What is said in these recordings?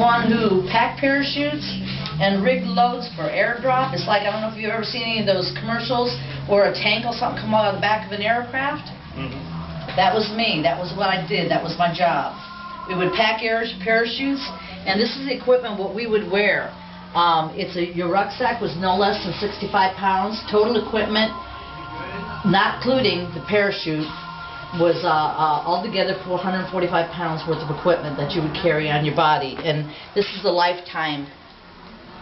one who packed parachutes and rigged loads for airdrop. It's like, I don't know if you've ever seen any of those commercials where a tank or something come out of the back of an aircraft. That was me. That was what I did. That was my job. We would pack parachutes, and this is the equipment what we would wear. Your rucksack was no less than 65 pounds. Total equipment, not including the parachute, was altogether 445 pounds worth of equipment that you would carry on your body. And this is a lifetime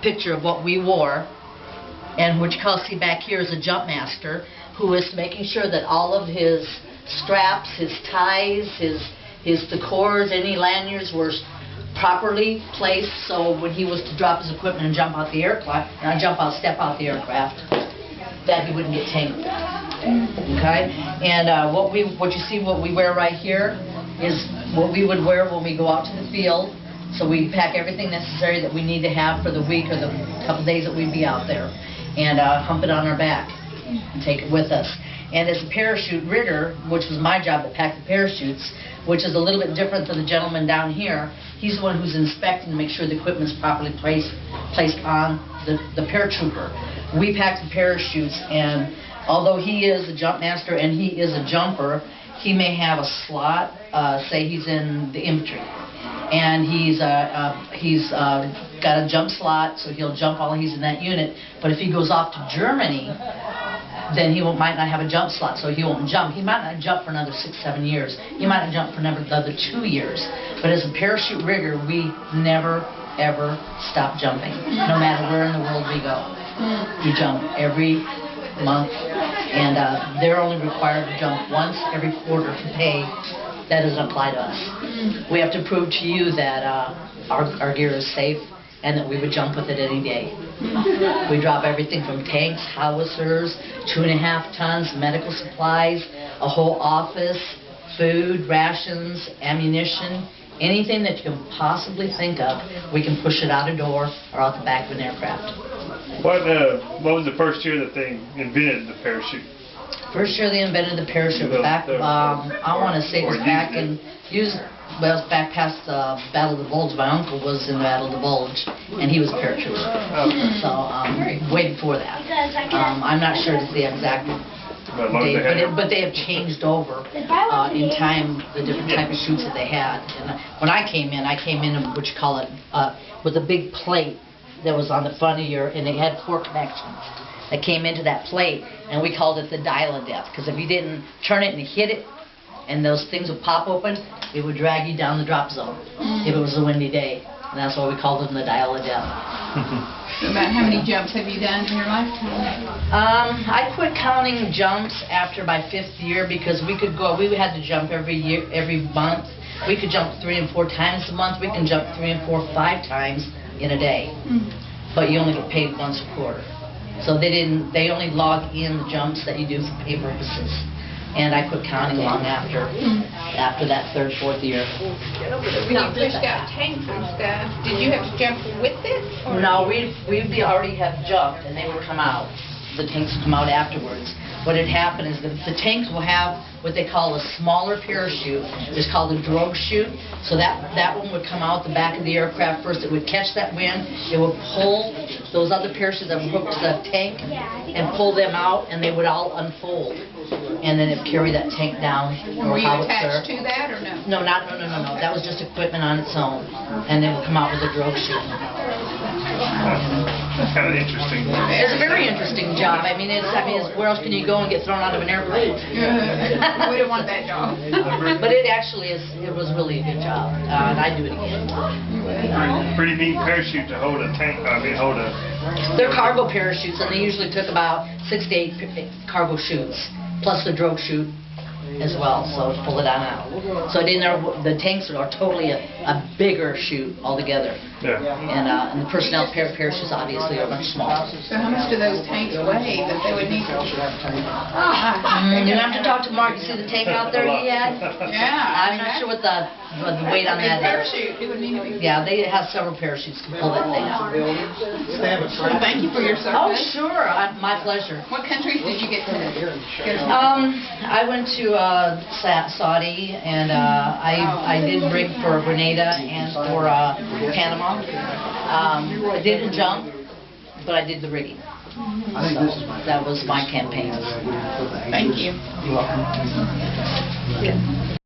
picture of what we wore, and what you can see back here is a jump master who is making sure that all of his straps, his ties, the cords, any lanyards were properly placed, so when he was to drop his equipment and jump out the aircraft, step out the aircraft, that he wouldn't get tangled. Okay, and what you see, what we wear right here is what we would wear when we go out to the field. So we pack everything necessary that we need to have for the week or the couple days that we'd be out there, and hump it on our back and take it with us. And as a parachute rigger, which was my job to pack the parachutes, which is a little bit different than the gentleman down here, he's the one who's inspecting to make sure the equipment's properly placed on the paratrooper. We pack the parachutes, and although he is a jump master and he is a jumper, he may have a slot, say he's in the infantry, and he's got a jump slot, so he'll jump while he's in that unit. But if he goes off to Germany, then he might not have a jump slot, so he won't jump. He might not jump for another 6-7 years. He might not jump for another 2 years. But as a parachute rigger, we never, ever stop jumping, no matter where in the world we go. We jump every month, and they're only required to jump once every quarter for pay. That doesn't apply to us. We have to prove to you that our gear is safe and that we would jump with it any day. We drop everything from tanks, howitzers, 2.5 tons, medical supplies, a whole office, food, rations, ammunition, anything that you can possibly think of, we can push it out a door or out the back of an aircraft. What was the first year that they invented the parachute? First year they invented the parachute back, I want to say it was back in, well, it's back past the Battle of the Bulge. My uncle was in the Battle of the Bulge, and he was a paratrooper. Okay. So, way before that. I'm not sure the exact date, but they have changed over in time, the different type of chutes that they had. And when I came in what you call it, with a big plate that was on the front of and it had 4 connections that came into that plate, and we called it the dial of death, because if you didn't turn it and hit it, and those things would pop open, it would drag you down the drop zone if it was a windy day. And that's why we called them the dial of death. So about how many jumps have you done in your lifetime? I quit counting jumps after my 5th year, because we had to jump every month. We could jump 3 and 4 times a month. We can jump 3 and 4, 5 times in a day. But you only get paid once a quarter. So they only log in the jumps that you do for pay purposes. And I quit counting long after that 3rd, 4th year. When you pushed out tanks and stuff, did you have to jump with it? Or? No, we already have jumped, and they would come out. The tanks would come out afterwards. What had happened is that the tanks will have what they call a smaller parachute. It's called a drogue chute. So that one would come out the back of the aircraft first. It would catch that wind. It would pull those other parachutes that were hooked to the tank and pull them out, and they would all unfold. And then it would carry that tank down. Were you attached to that or no? No. That was just equipment on its own. And they would come out with a drogue chute. That's kind of interesting. It's a very interesting job. I mean, where else can you go and get thrown out of an airplane? We don't want that job. But it actually is. It was really a good job, and I'd do it again. Pretty neat parachute to hold a tank. They're cargo parachutes, and they usually took about 6 to 8 cargo chutes, plus the drogue chute as well, so to pull it on out. So the tanks are totally a bigger chute altogether. Yeah. And the personnel parachutes obviously are much smaller. So how much do those tanks weigh that they would need to... You have to talk to Mark. You see the tank out there he had? Yeah. I'm not sure what the weight on that is. Parachute. It would need to be... Yeah, they have several parachutes to pull that thing out. Well, thank you for your service. Oh, sure. My pleasure. What countries did you get to? I went to Saudi, and I did rig for a grenade Grenada and for Panama. I didn't jump, but I did the rigging. So that was my campaign. Thank you. You're welcome.